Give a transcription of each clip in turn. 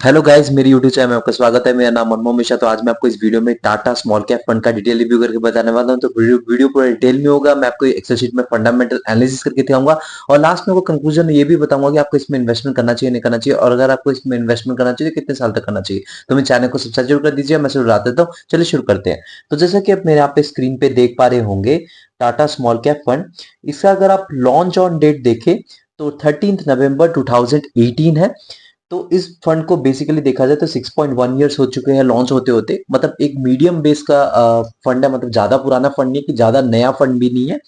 Hello guys, मेरी YouTube channel में आपका स्वागत है। मेरा नाम मनमोहन मिश्रा। तो आज मैं आपको इस वीडियो में टाटा स्मॉल कैप फंड का डिटेल रिव्यू करके बताने वाला हूं। तो वीडियो पूरा डिटेल में होगा। मैं आपको एक्सेल शीट में फंडामेंटल एनालिसिस करके दिखाऊंगा और लास्ट में वो कंक्लूजन में ये भी बताऊंगा कि आपको इसमें इन्वेस्टमेंट करना चाहिए नहीं करना चाहिए, और अगर आपको इसमें इन्वेस्टमेंट करना चाहिए तो कितने साल तक करना चाहिए। तो मेरे चैनल को सब्सक्राइब जरूर कर दीजिए। मैं शुरू देता हूँ, चलिए शुरू करते हैं। तो जैसा कि आप मेरे यहाँ पे स्क्रीन पे देख पा रहे होंगे, टाटा स्मॉल कैप फंड, इसका अगर आप लॉन्च ऑन डेट देखें तो 13 नवंबर 2018 है। तो इस फंड को बेसिकली देखा जाए तो 6.1 इयर्स हो चुके हैं लॉन्च होते होते। मतलब एक मीडियम बेस का फंड है, मतलब ज्यादा पुराना फंड नहीं है कि ज्यादा नया फंड भी नहीं है।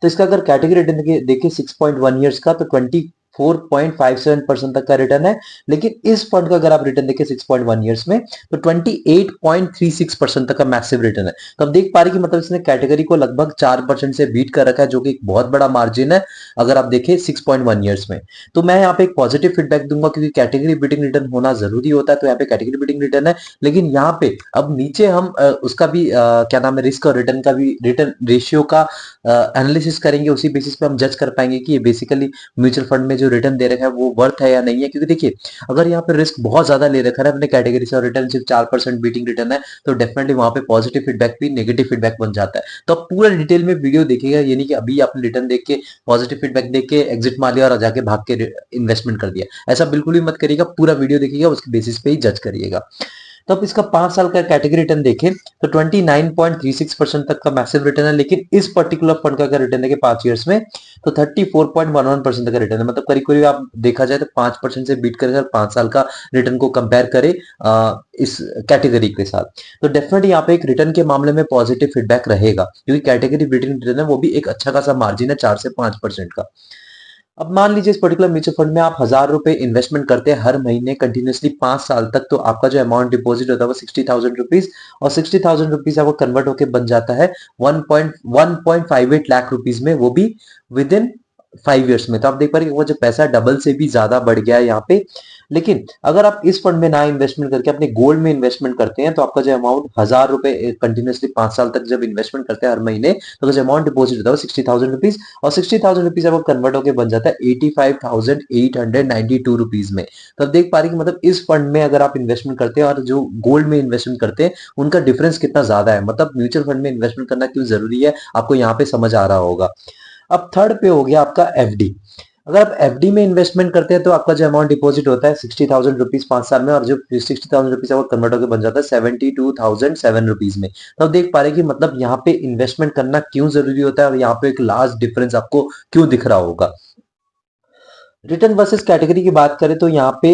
तो इसका अगर कैटेगरी रिटर्न देखे 6.1 इयर्स का, तो 24.57% तक का रिटर्न है। लेकिन इस फंड का अगर आप रिटर्न देखें 6.1 इयर्स में, तो 28.36% तक का मैसिव रिटर्न है। तो आप देख पा रहे कि मतलब इसने कैटेगरी को लगभग 4% से बीट कर रखा है, जो कि एक बहुत बड़ा मार्जिन है अगर आप देखें 6.1 इयर्स में। तो मैं यहाँ पे एक पॉजिटिव फीडबैक दूंगा, क्योंकि कैटेगरी बीटिंग रिटर्न होना जरूरी होता है। तो यहाँ पे कैटेगरी बीटिंग रिटर्न है। लेकिन यहाँ पे अब नीचे हम उसका भी क्या नाम है, रिस्क और रिटर्न का भी, रिटर्न रेशियो का एनालिसिस करेंगे। उसी बेसिस पे हम जज कर पाएंगे कि ये बेसिकली म्यूचुअल फंड में जो रिटर्न दे रखा है वो वर्थ है या नहीं है। क्योंकि देखिए, अगर यहाँ पे रिस्क बहुत ज्यादा ले रखा है अपने कैटेगरी से और रिटर्न सिर्फ 4% बीटिंग रिटर्न है, तो डेफिनेटली वहां पे पॉजिटिव फीडबैक भी नेगेटिव फीडबैक बन जाता है। तो आप पूरा डिटेल में वीडियो देखिएगा, ये नहीं कि अभी आपने रिटर्न देख के पॉजिटिव फीडबैक देख के एग्जिट मार लिया और जाके भाग के इन्वेस्टमेंट कर दिया। ऐसा बिल्कुल भी मत करिएगा, पूरा वीडियो देखिएगा, उसके बेसिस पे ही जज करिएगा। तो अब इसका 5 साल का कैटेगरी रिटर्न देखें तो 29.36% तक का मैसिव रिटर्न है। लेकिन इस पर्टिकुलर फंड का अगर रिटर्न देखें 5 ईयर्स में, तो 34.11% तक का रिटर्न है। मतलब करीब करीब आप देखा जाए तो 5% से बीट कर 5 साल का रिटर्न को कंपेयर करें इस कैटेगरी के साथ, तो डेफिनेटली यहाँ पे एक रिटर्न के मामले में पॉजिटिव फीडबैक रहेगा, क्योंकि कैटेगरी रिटर्न है वो भी एक अच्छा खासा मार्जिन है 4 से 5% का। अब मान लीजिए इस पर्टिकुलर म्यूचुअल फंड में आप 1000 रुपए इन्वेस्टमेंट करते हैं हर महीने कंटिन्यूसली 5 साल तक, तो आपका जो अमाउंट डिपॉजिट होता है वो 60,000 रुपीज, और 60,000 रुपीज आपको कन्वर्ट होकर बन जाता है 1.58 लाख रुपीज में, वो भी विद इन 5 ईयर्स में। तो आप देख पा रहे हैं कि वो जो पैसा डबल से भी ज्यादा बढ़ गया है यहाँ पे। लेकिन अगर आप इस फंड में ना इन्वेस्टमेंट करके अपने गोल्ड में इन्वेस्टमेंट करते हैं, तो आपका जो अमाउंट 1000 रुपए कंटिन्यूसली 5 साल तक जब इन्वेस्टमेंट करते हैं हर महीने, तो जो अमाउंट डिपॉजिट होता है वो 60,000 रुपीज, और 60,000 रुपीज आपको कन्वर्ट होकर बन जाता है 85,892 रुपीज में। तो आप देख पा रहे हैं कि मतलब इस फंड में अगर आप इन्वेस्टमेंट करते हैं और जो गोल्ड में इन्वेस्टमेंट करते हैं, उनका डिफरेंस कितना ज्यादा है। मतलब म्यूचुअल फंड में इन्वेस्टमेंट करना क्यों जरूरी है, आपको यहाँ पे समझ आ रहा होगा। अब थर्ड पे हो गया आपका एफडी। अगर आप एफडी में इन्वेस्टमेंट करते हैं, तो आपका जो अमाउंट डिपॉजिट होता है 60,000 रुपीज 5 साल में, और जो 60,000 रुपीज वो कन्वर्ट होकर बन जाता है 72,007 रुपीज में। तो आप देख पा रहे हैं कि मतलब यहाँ पे इन्वेस्टमेंट करना क्यों जरूरी होता है, और यहाँ पे एक लार्ज डिफरेंस आपको क्यों दिख रहा होगा। रिटर्न वर्सेस कैटेगरी की बात करें तो यहाँ पे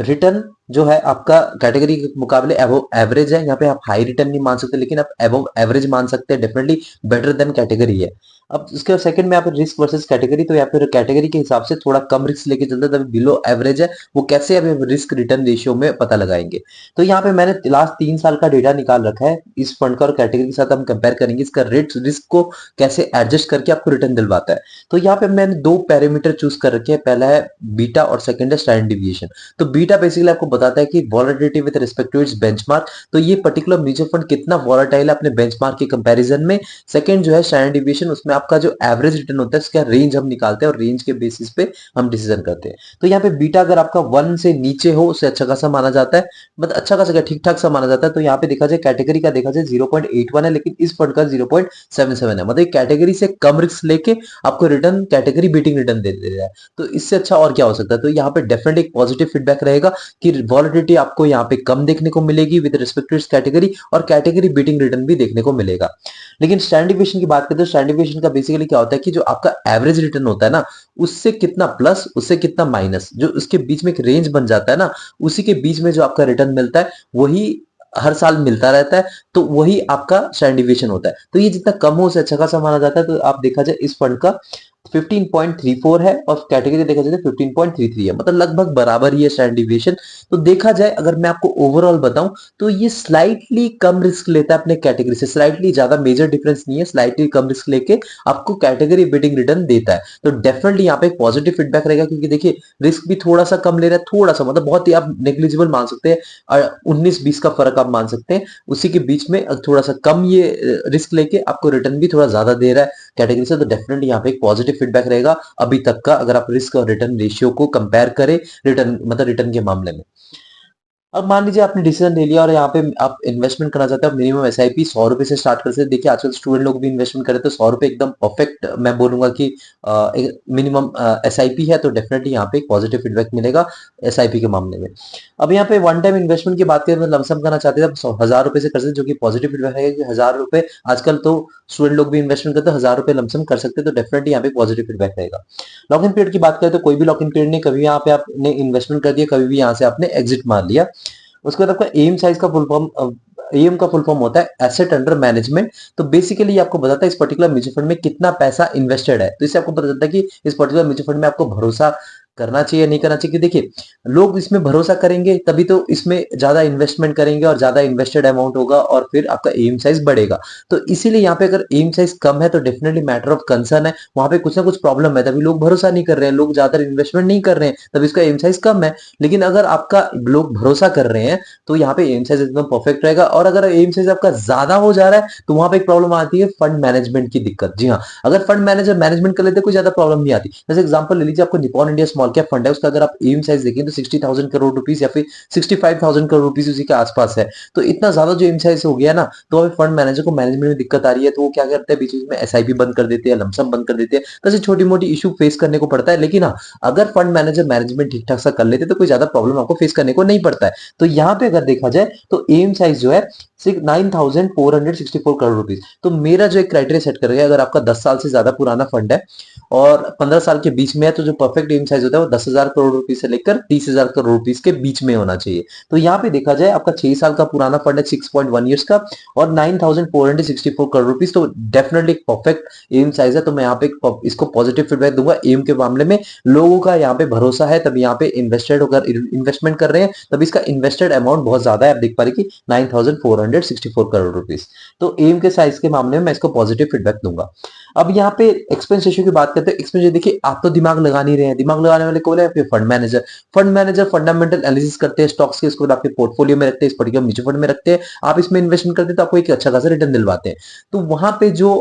रिटर्न जो है आपका कैटेगरी के मुकाबले एवो एवरेज है। यहाँ पे आप हाई रिटर्न नहीं मान सकते, लेकिन आप एवो एवरेज मान सकते हैं, डेफिनेटली बेटर देन कैटेगरी है। अब इसके सेकंड में आप रिस्क वर्सेस कैटेगरी, तो यहाँ पे कैटेगरी के हिसाब से थोड़ा कम रिस्क लेके चलते हैं, तभी बिलो एवरेज है। वो कैसे अभी रिस्क रिटर्न रेशियो में पता लगाएंगे। तो यहाँ पे मैंने लास्ट 3 साल का डेटा निकाल रखा है इस फंड का, और कैटेगरी के साथ हम कंपेयर करेंगे इसका रेट रिस्क को कैसे एडजस्ट करके आपको रिटर्न दिलवाता है। तो यहाँ पे मैंने दो पैरामीटर चूज कर रखे हैं, पहला है बीटा और सेकंड है स्टैंडर्ड डिविएशन। तो बीटा बेसिकली आपको बताता है कि volatility with respect to its benchmark, तो ये पर्टिकुलर म्यूचुअल फंड कितना वॉलेटाइल है अपने बेंचमार्क के कंपैरिजन में। सेकंड जो है स्टैंडर्ड डिविएशन, उसमें आपका जो एवरेज रिटर्न होता है उसका रेंज हम निकालते हैं, और रेंज के बेसिस पे हम डिसीजन करते हैं। तो यहाँ पे बीटा अगर आपका 1 से नीचे हो, उससे अच्छा खासा माना जाता है, मतलब अच्छा खासा ठीक ठाक सा माना जाता है। तो यहाँ पे देखा जाए कैटेगरी का देखा जाए 0.81 है, लेकिन इस फंड का 0.77 है। मतलब कैटेगरी से कम रिस्क लेके आपको रिटर्न कैटेगरी बीटिंग रिटर्न दे रहा है। तो इससे अच्छा और क्या हो सकता है। तो यहाँ पे डेफिनेटली एक पॉजिटिव फीडबैक रहेगा कि वॉलिडिटी आपको यहाँ पे कम देखने को मिलेगी विद रिस्पेक्ट टू कैटेगरी, और कैटेगरी बीटिंग रिटर्न भी देखने को मिलेगा। लेकिन स्टैंडर्ड डिविएशन की बात करें तो स्टैंडर्ड डिविएशन का बेसिकली क्या होता है कि जो आपका एवरेज रिटर्न होता है ना, उससे कितना प्लस उससे कितना माइनस, जो उसके बीच में एक रेंज बन जाता है ना, उसी के बीच में जो आपका रिटर्न मिलता है वही हर साल मिलता रहता है। तो वही आपका स्टैंडर्ड डिविएशन होता है। तो ये जितना कम हो उसे अच्छा खासा माना जाता है। तो आप देखा जाए इस फंड का 15.34 है, और कैटेगरी देखा जाए तो 15.33 है, मतलब लगभग बराबर ही है स्टैंडर्ड डिविएशन। तो देखा जाए अगर मैं आपको ओवरऑल बताऊं, तो ये स्लाइटली कम रिस्क लेता है अपने कैटेगरी से, स्लाइटली ज्यादा मेजर डिफरेंस नहीं है, स्लाइटली कम रिस्क लेके आपको कैटेगरी बीटिंग रिटर्न देता है। तो डेफिनेटली यहाँ पे एक पॉजिटिव फीडबैक रहेगा, क्योंकि देखिए रिस्क भी थोड़ा सा कम ले रहा है, थोड़ा सा मतलब बहुत ही आप नेग्लिजिबल मान सकते हैं, 19-20 का फर्क आप मान सकते हैं, उसी के बीच में थोड़ा सा कम ये रिस्क लेके आपको रिटर्न भी थोड़ा ज्यादा दे रहा है कैटेगरी से। तो डेफिनेटली यहाँ पे एक पॉजिटिव फीडबैक रहेगा अभी तक का, अगर आप रिस्क और रिटर्न रेशियो को कंपेयर करें, रिटर्न मतलब रिटर्न के मामले में। अब मान लीजिए आपने डिसीजन ले लिया और यहाँ पे आप इन्वेस्टमेंट करना चाहते हो, मिनिमम एसआईपी 100 रुपए से स्टार्ट कर सकते हैं। देखिए आजकल स्टूडेंट लोग भी इन्वेस्टमेंट करे तो 100 रुपए एकदम परफेक्ट मैं बोलूंगा कि मिनिमम एसआईपी है, तो डेफिनेटली यहाँ पे एक पॉजिटिव फीडबैक मिलेगा एसआईपी के मामले में। अब यहाँ पे वन टाइम इन्वेस्टमेंट की बात करें, मतलब लमसम करना चाहते हैं तो 1000 रुपए से कर सकते हैं, जो कि पॉजिटिव फीडबैक है कि 1000 रुपए आजकल तो स्टूडेंट लोग भी इन्वेस्टमेंट करते हैं, 1000 रुपए लमसम कर सकते हैं, तो डेफिनेटली यहाँ पे पॉजिटिव फीडबैक रहेगा। लॉक इन पीरियड की बात करें तो कोई भी लॉक इन पीरियड नहीं, कभी यहाँ पे आपने इन्वेस्टमेंट कर दिया, कभी भी यहाँ से आपने एग्जिट मार लिया। उसके बाद आपका एम साइज का फुल फॉर्म, एम का फुल फॉर्म होता है एसेट अंडर मैनेजमेंट। तो बेसिकली ये आपको बताता है इस पर्टिकुलर म्यूचुअल फंड में कितना पैसा इन्वेस्टेड है, तो इससे आपको पता चलता है कि इस पर्टिकुलर म्यूचुअल फंड में आपको भरोसा करना चाहिए नहीं करना चाहिए। देखिए लोग इसमें भरोसा करेंगे तभी तो इसमें ज्यादा इन्वेस्टमेंट करेंगे और ज्यादा इन्वेस्टेड अमाउंट होगा और फिर आपका एम साइज बढ़ेगा। तो इसीलिए यहाँ पे अगर एम साइज कम है तो डेफिनेटली मैटर ऑफ कंसर्न है, वहां पे कुछ ना कुछ प्रॉब्लम है, तभी लोग भरोसा नहीं कर रहे हैं, लोग ज्यादा इन्वेस्टमेंट नहीं कर रहे हैं, तभी इसका एम साइज कम है। लेकिन अगर आपका लोग भरोसा कर रहे हैं तो यहाँ पे एम साइज एकदम परफेक्ट रहेगा। और अगर एम साइज आपका ज्यादा हो जा रहा है तो वहां पे एक प्रॉब्लम आती है फंड मैनेजमेंट की दिक्कत। जी हाँ, अगर फंड मैनेजर मैनेजमेंट कर लेते कोई ज्यादा प्रॉब्लम नहीं आती। जैसे एग्जांपल ले लीजिए, आपको Nippon India small cap fund है, उसका अगर आप एम साइज देखें तो 60,000 करोड़ रुपीज या फिर 65,000 करोड़ रुपीज उसी के आसपास है। तो इतना ज्यादा जो एम साइज हो गया ना, तो अभी फंड मैनेजर को मैनेजमेंट में दिक्कत आ रही है, तो वो क्या करते हैं बीच बीच में एसआईपी बंद कर देते हैं, लमसम बंद कर देते हैं, तो ऐसी छोटी मोटी इशू फेस करने को पड़ता है। लेकिन हाँ, अगर फंड मैनेजर मैनेजमेंट ठीक ठाक सा कर लेते तो कोई ज्यादा प्रॉब्लम आपको फेस करने को नहीं पड़ता है। तो यहाँ पे अगर देखा जाए तो एम साइज जो है 9,464 करोड़ रुपीज। तो मेरा जो एक क्राइटेरिया सेट कर गया, अगर आपका 10 साल से ज्यादा पुराना फंड है और 15 साल के बीच में है, तो जो परफेक्ट एम साइज होता है वो 10,000 करोड़ रुपीज से लेकर 30,000 करोड़ रुपीज के बीच में होना चाहिए। तो यहाँ पे देखा जाए आपका 6 साल का पुराना फंड है 6.1 ईयर्स का और 9,464 करोड़ रुपीज, तो डेफिनेटली एक परफेक्ट एम साइज है। तो मैं यहाँ पे इसको पॉजिटिव फीडबैक दूंगा। एम के मामले में लोगों का यहाँ पे भरोसा है, तब यहाँ पे इन्वेस्टेड होकर इन्वेस्टमेंट कर रहे हैं, तब इसका इन्वेस्टेड अमाउंट बहुत ज्यादा है। आप देख पा रहे कि 9,464 करोड़ रुपीज। तो एम के साइज के मामले में मैं इसको पॉजिटिव फीडबैक दूंगा। अब यहाँ पे एक्सपेंस रेशियो की बात करते हैं। एक्सपेंस देखिए, आप तो दिमाग लगा नहीं रहे हैं, दिमाग लगाने वाले कौन है? आपके fund manager. Fund manager fundamental analysis करते हैं स्टॉक्स के, इसको आपके पोर्टफोलियो में रखते हैं, इस पर्टिकुलर म्यूचुअल फंड में रखते हैं, आप इसमें इन्वेस्टमेंट करते हैं तो आपको एक अच्छा खासा रिटर्न दिलवाते हैं। तो वहां पे जो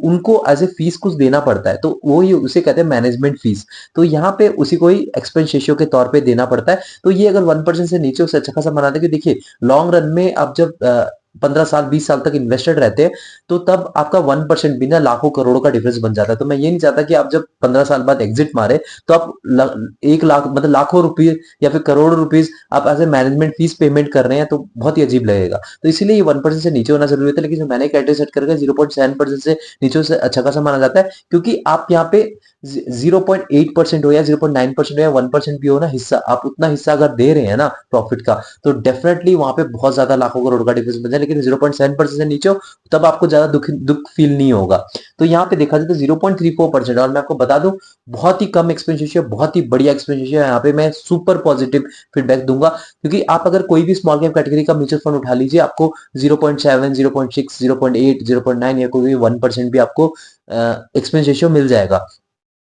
उनको एज ए फीस कुछ देना पड़ता है, तो वो ही उसे कहते हैं मैनेजमेंट फीस। तो यहाँ पे उसी को ही एक्सपेंस रेशियो के तौर पे देना पड़ता है। तो ये अगर 1% से नीचे उसे अच्छा खासा बनाते हैं कि देखिए लॉन्ग रन में आप जब 15 साल 20 साल तक इन्वेस्टेड रहते हैं, तो तब आपका 1% बिना लाखों करोड़ों का डिफरेंस बन जाता है। तो मैं ये नहीं चाहता कि आप जब 15 साल बाद एग्जिट मारे तो आप 1 लाख मतलब लाखों रुपये या फिर करोड़ों रुपीज आप as a management fees payment कर रहे हैं, तो बहुत ही अजीब लगेगा। तो इसीलिए ये 1% से नीचे होना जरूरी होता है। लेकिन जो मैंने क्राइटेरिया सेट करके 0.7% से नीचे से अच्छा खासा माना जाता है, क्योंकि आप यहाँ पे 0.8% हो या 0.9% हो या 1% भी हो ना हिस्सा, आप उतना हिस्सा अगर दे रहे हैं ना प्रॉफिट का, तो डेफिनेटली वहां पे बहुत ज्यादा लाखों करोड़ का डिफरेंस बन जाए। लेकिन 0.7% से नीचे हो तब आपको ज्यादा दुख फील नहीं होगा। तो यहाँ पे देखा जाए तो 0.34%, और मैं आपको बता दूं बहुत ही कम एक्सपेंस रेशियो, बहुत ही बढ़िया एक्सपेंस रेशियो है। यहाँ पे मैं सुपर पॉजिटिव फीडबैक दूंगा, क्योंकि आप अगर कोई भी स्मॉल कैप कैटेगरी का म्यूचुअल फंड उठा लीजिए, आपको 0.7, 0.6, 0.8, 0.9 या कोई 1% भी आपको एक्सपेंस रेशियो मिल जाएगा।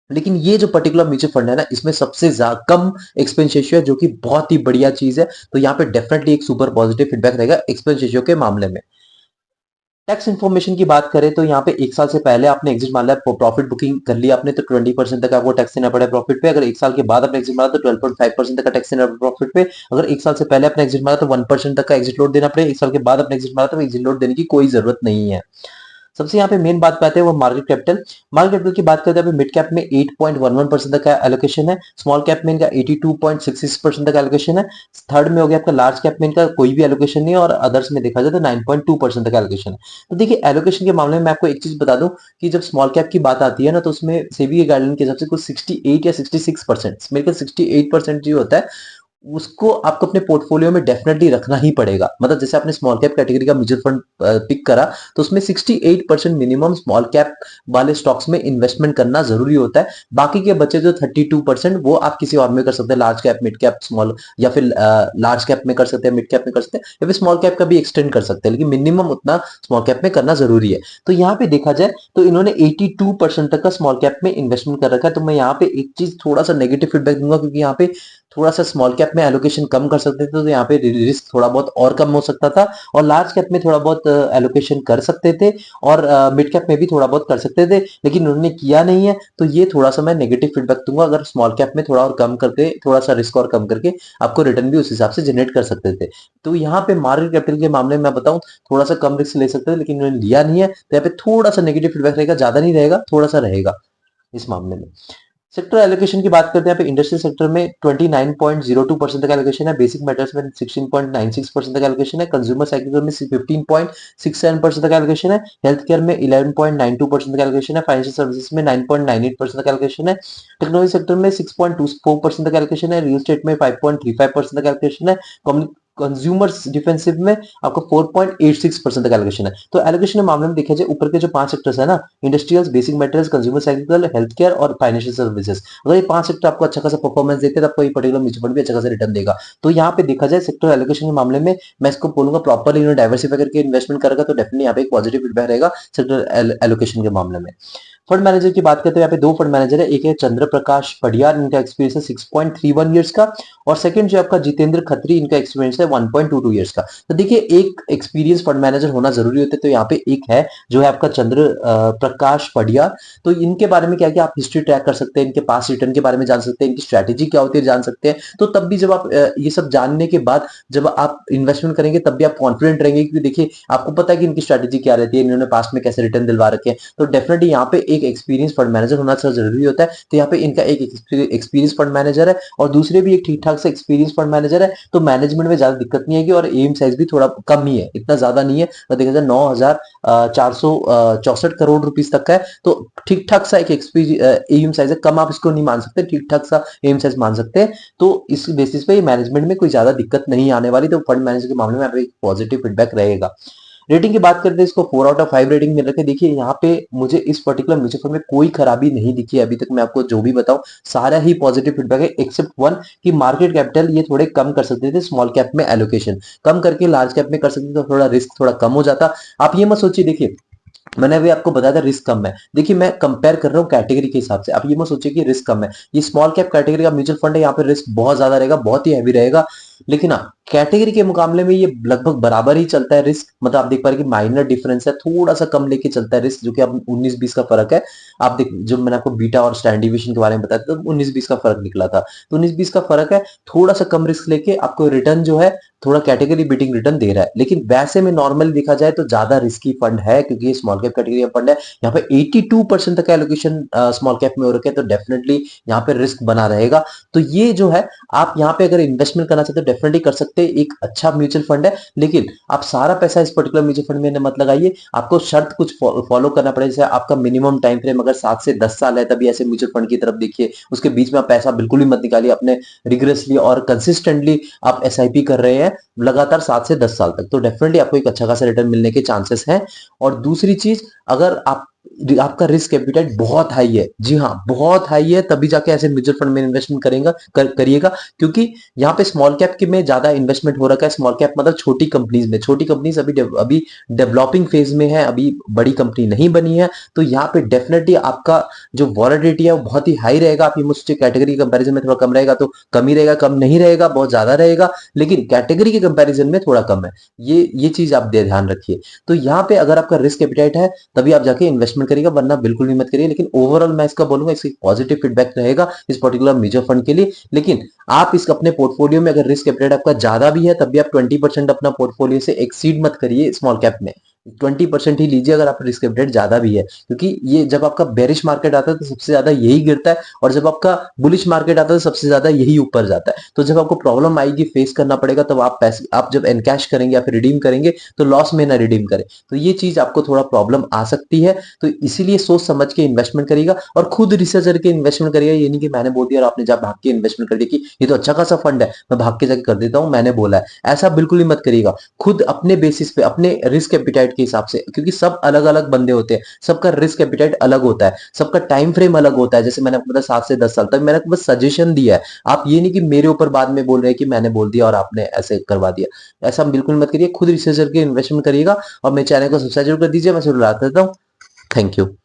लेकिन ये जो पर्टिकुलर म्यूचुअल फंड है ना, इसमें सबसे कम एक्सपेंस रेशियो है, जो कि बहुत ही बढ़िया चीज है। तो यहाँ पे डेफिनेटली एक सुपर पॉजिटिव फीडबैक रहेगा एक्सपेंस रेशियो के मामले में। टैक्स इन्फॉर्मेशन की बात करें तो यहाँ पे 1 साल से पहले आपने एग्जिट मार लिया, प्रॉफिट बुकिंग कर लिया आपने, तो 20% तक आपको टैक्स देना पड़ेगा प्रॉफिट पे। अगर 1 साल के बाद आपने एग्जिट मारा तो 12.5% तक का टैक्स देना प्रॉफिट पे। अगर 1 साल से पहले आपने एग्जिट मारा तो 1% तक का एग्जिट लोड देना पड़ेगा। 1 साल के बाद आपने एग्जिट मारा तो एग्जिट लोड देने की कोई जरूरत नहीं है। सबसे यहाँ पे मेन बात पे आते हैं वो मार्केट कैपिटल। मार्केट कैपिटल की बात करते हैं मिड कैप में 8.11% तक का एलोकेशन है, स्मॉल कैप में इनका 82.66% तक का एलोकेशन है, थर्ड में हो गया आपका लार्ज कैप में इनका कोई भी एलोकेशन नहीं है, और अदर्स में देखा जाए तो 9.2% तक का एलोकेशन है। तो देखिए एलोकेशन के मामले में मैं आपको एक चीज बता दूं कि जब स्मॉल कैप की बात आती है ना, तो उसमें सेबी के गाइडलाइन के हिसाब से कुछ 68 या 66%, मेरे ख्याल 68% जो होता है उसको आपको अपने पोर्टफोलियो में डेफिनेटली रखना ही पड़ेगा। मतलब जैसे आपने स्मॉल कैप कैटेगरी का म्यूचुअल फंड पिक करा, तो उसमें 68% मिनिमम स्मॉल कैप वाले स्टॉक्स में इन्वेस्टमेंट करना जरूरी होता है। बाकी के बचे जो 32% वो आप किसी और में कर सकते हैं, large cap, mid cap, small, या फिर लार्ज कैप में कर सकते हैं, मिड कैप में कर सकते हैं, या फिर स्मॉल कैप का भी एक्सटेंड कर सकते हैं, लेकिन मिनिमम उतना स्मॉल कैप में करना जरूरी है। तो यहाँ पे देखा जाए तो इन्होंने 82% तक का स्मॉल कैप में इन्वेस्टमेंट कर रखा है। तो मैं यहाँ पे एक चीज थोड़ा सा नेगेटिव फीडबैक दूंगा, क्योंकि यहाँ पे थोड़ा सा स्मॉल कैप में एलोकेशन कम कर सकते थे तो यहाँ पे रिस्क थोड़ा बहुत और कम हो सकता था, और लार्ज कैप में थोड़ा बहुत एलोकेशन कर सकते थे, और मिड कैप में भी थोड़ा बहुत कर सकते थे, लेकिन उन्होंने किया नहीं है। तो ये थोड़ा सा मैं नेगेटिव फीडबैक दूंगा। अगर स्मॉल कैप में थोड़ा और कम करके, थोड़ा सा रिस्क और कम करके आपको रिटर्न भी उस हिसाब से जनरेट कर सकते थे। तो यहाँ पे मार्केट कैपिटल के मामले में मैं बताऊं, थोड़ा सा कम रिस्क ले सकते थे, लेकिन उन्होंने लिया नहीं है, तो यहाँ पे थोड़ा सा नेगेटिव फीडबैक रहेगा, ज्यादा नहीं रहेगा, थोड़ा सा रहेगा इस मामले में। सेक्टर एलोकेशन की बात करते हैं, यहाँ पे इंडस्ट्रियल सेक्टर में 29.02% तक एलोकेशन है, बेसिक मेटल्स में 16.96% तक एलोकेशन है, कंज्यूमर सेक्टर में 15.67% तक एलोकेशन है, हेल्थ केयर में 11.92% तक एलोकेशन है, फाइनेंशियल सर्विसेज में 9.98% तक एलोकेशन है, टेक्नोलॉजी सेक्टर में 6.24% तक एलोकेशन है, रियल एस्टेट में 5.35% तक एलोकेशन है, कंज्यूमर्स डिफेंसिव में आपका 4.86% तक एलोकेशन है। तो एलोकेशन के मामले में देखा जाए, ऊपर के जो 5 सेक्टर्स है ना, industrials, basic metals, consumer cycle, health care और फाइनेंशियल सर्विसेज, अगर ये 5 सेक्टर आपको अच्छा खासा परफॉर्मेंस देते हैं तो आपको ये पर्टिकुलर म्यूचुअल फंड भी अच्छा खासा रिटर्न देगा। तो यहाँ पे देखा जाए सेक्टर एलोकेशन के मामले में, मैं इसको बोलूंगा प्रॉपरली इन्होंने डाइवर्सिफाई करके इन्वेस्टमेंट करेगा तो डेफिनेटली यहाँ पे एक पॉजिटिव फीडबैक रहेगा सेक्टर एलोकेशन के मामले में। फंड मैनेजर की बात करते हैं, यहाँ पे 2 फंड मैनेजर है, एक है चंद्र प्रकाश पडियार, इनका एक्सपीरियंस है 6.31 इयर्स का, और सेकंड जो आपका जितेंद्र खत्री, इनका एक्सपीरियंस है 1.22 इयर्स का। तो देखिए, एक एक्सपीरियंस फंड मैनेजर होना जरूरी होता है, तो यहाँ पे एक है जो है आपका चंद्र प्रकाश पडियार। तो इनके बारे में क्या क्या आप हिस्ट्री ट्रैक कर सकते हैं, इनके पास रिटर्न के बारे में जान सकते हैं, इनकी स्ट्रैटेजी क्या होती है जान सकते हैं। तो तब भी जब आप ये सब जानने के बाद जब आप इन्वेस्टमेंट करेंगे तब भी आप कॉन्फिडेंट रहेंगे, क्योंकि देखिए आपको पता है कि इनकी स्ट्रैटेजी क्या रहती है, इन्होंने पास्ट में कैसे रिटर्न दिलवा रखे हैं। तो डेफिनेटली यहाँ पे एक एक्सपीरियंस फंड मैनेजर होना जरूरी होता है। तो यहाँ पे इनका एक एक्सपीरियंस फंड मैनेजर है और दूसरे भी एक ठीक ठाक से एक्सपीरियंस फंड मैनेजर है, तो मैनेजमेंट में ज्यादा दिक्कत नहीं है, और एम साइज भी थोड़ा कम ही है, इतना ज्यादा नहीं है। तो देखा जाए 9,464 करोड़ रुपीस तक का है, तो ठीक ठाक सा एक एम साइज है, कम आप इसको नहीं मान सकते, ठीक ठाक सा एम साइज मान सकते हैं। तो इस बेसिस पे मैनेजमेंट में कोई ज्यादा दिक्कत नहीं आने वाली, तो फंड मैनेजर के मामले में एक पॉजिटिव फीडबैक रहेगा। रेटिंग की बात करते हैं, इसको 4 आउट ऑफ 5 रेटिंग मिल रखी है। देखिए यहाँ पे मुझे इस पर्टिकुलर म्यूचुअल फंड में कोई खराबी नहीं दिखी है अभी तक, मैं आपको जो भी बताऊं सारा ही पॉजिटिव फीडबैक है, एक्सेप्ट वन कि मार्केट कैपिटल ये थोड़े कम कर सकते थे, स्मॉल कैप में एलोकेशन कम करके लार्ज कैप में कर सकते थे, तो थोड़ा रिस्क थोड़ा कम हो जाता। आप ये मत सोचिए, देखिए मैंने अभी आपको बताया था रिस्क कम है, देखिए मैं कंपेयर कर रहा हूँ कैटेगरी के हिसाब से, आप ये मत सोचिए कि रिस्क कम है। ये स्मॉल कैप कैटेगरी का म्यूचुअल फंड है, यहाँ पे रिस्क बहुत ज्यादा रहेगा, बहुत ही हैवी रहेगा, लेकिन हाँ कैटेगरी के मुकाबले में ये लगभग बराबर ही चलता है रिस्क। मतलब आप देख पा रहे कि माइनर डिफरेंस है, थोड़ा सा कम लेके चलता है रिस्क, जो कि अब 19-20 का फर्क है। आप देख, जो मैंने आपको बीटा और स्टैंड डिविएशन के बारे में बताया था, तो 19-20 का फर्क निकला था, तो 19-20 का फर्क है, थोड़ा सा कम रिस्क लेके आपको रिटर्न जो है थोड़ा कैटेगरी बीटिंग रिटर्न दे रहा है। लेकिन वैसे में नॉर्मली देखा जाए तो ज्यादा रिस्की फंड है, क्योंकि ये स्मॉल कैप कैटेगरी का फंड है। यहाँ पे 82% तक का एलोकेशन स्मॉल कैप में हो रखा है, तो डेफिनेटली यहाँ पे रिस्क बना रहेगा। तो ये जो है, आप यहाँ पे अगर इन्वेस्टमेंट करना चाहते हो डेफिनेटली कर सकते हैं, एक अच्छा म्यूचुअल फंड है, लेकिन आप सारा पैसा इस पर्टिकुलर म्यूचुअल फंड में मत लगाइए। आपको शर्त कुछ फॉलो करना पड़ेगा, जैसे आपका मिनिमम टाइम फ्रेम अगर 7 से 10 साल है, तभी ऐसे म्यूचुअल फंड की तरफ देखिए। उसके बीच में आप पैसा बिल्कुल भी मत निकालिए, अपने रिग्रेसली और कंसिस्टेंटली आप एसआईपी कर रहे हैं लगातार 7 से 10 साल तक, तो डेफिनेटली आपको एक अच्छा खासा रिटर्न मिलने के चांसेस हैं। और दूसरी चीज, अगर आपका रिस्क एपिटाइट बहुत हाई है, जी हाँ बहुत हाई है, तभी जाके ऐसे म्यूचुअल फंड में इन्वेस्टमेंट करिएगा, क्योंकि यहाँ पे स्मॉल कैप के में ज्यादा इन्वेस्टमेंट हो रखा है। स्मॉल कैप मतलब छोटी कंपनीज में, छोटी कंपनीज अभी डेवलपिंग फेज में है, अभी बड़ी कंपनी नहीं बनी है। तो यहाँ पे डेफिनेटली आपका जो वॉलेटिलिटी है वो बहुत ही हाई रहेगा। आप ये मुझसे कैटेगरी कंपैरिजन में थोड़ा कम रहेगा, तो कम ही रहेगा, कम नहीं रहेगा, बहुत ज्यादा रहेगा, लेकिन कैटेगरी के कंपैरिजन में थोड़ा कम है। ये चीज आप ध्यान रखिए। तो यहाँ पे अगर आपका रिस्क एपिटाइट है तभी आप जाके इन्वेस्टमेंट करिएगा, वरना बिल्कुल भी मत करिए। लेकिन ओवरऑल मैं इसका बोलूंगा, इसकी पॉजिटिव फीडबैक रहेगा इस पर्टिकुलर म्यूचुअल फंड के लिए। लेकिन आप इस अपने पोर्टफोलियो में अगर रिस्क एपिटाइट आपका ज्यादा भी है, तब भी आप 20% अपना पोर्टफोलियो से एक्सीड मत करिए स्मॉल कैप में, 20% ही लीजिए अगर आप रिस्क एपिटाइट ज्यादा भी है, क्योंकि ये जब आपका बेरिश मार्केट आता है तो सबसे ज्यादा यही गिरता है, और जब आपका बुलिश मार्केट आता है तो सबसे ज्यादा यही ऊपर जाता है। तो जब आपको प्रॉब्लम आएगी, फेस करना पड़ेगा, तब आप पैसे आप जब एनकैश करेंगे या फिर रिडीम करेंगे तो लॉस में ना रिडीम करें, तो ये चीज आपको थोड़ा प्रॉब्लम आ सकती है। तो इसीलिए सोच समझ के इन्वेस्टमेंट करिएगा, और खुद रिसर्च करके इन्वेस्टमेंट करिएगा। ये नहीं कि मैंने बोल दिया और आपने जब भाग के इन्वेस्टमेंट कर दिया कि ये तो अच्छा खासा फंड है, मैं भाग के जाके कर देता हूँ, मैंने बोला है, ऐसा बिल्कुल ही मत करिएगा। खुद अपने बेसिस पे, अपने रिस्क एपिटाइट के हिसाब से, क्योंकि सब अलग अलग बंदे होते हैं, सबका रिस्क एपिटाइट अलग होता है, सबका टाइम फ्रेम अलग होता है। जैसे मैंने आपको बताया 7 से 10 साल तक, मैंने आपको बस सजेशन दिया है। आप ये नहीं कि मेरे ऊपर बाद में बोल रहे हैं कि मैंने बोल दिया और आपने ऐसे करवा दिया, ऐसा बिल्कुल मत करिए। खुद रिसर्च करके इन्वेस्टमेंट करिएगा, और मेरे चैनल को सब्सक्राइब जरूर कर दीजिए। मैं जरूर देता हूँ। Thank you.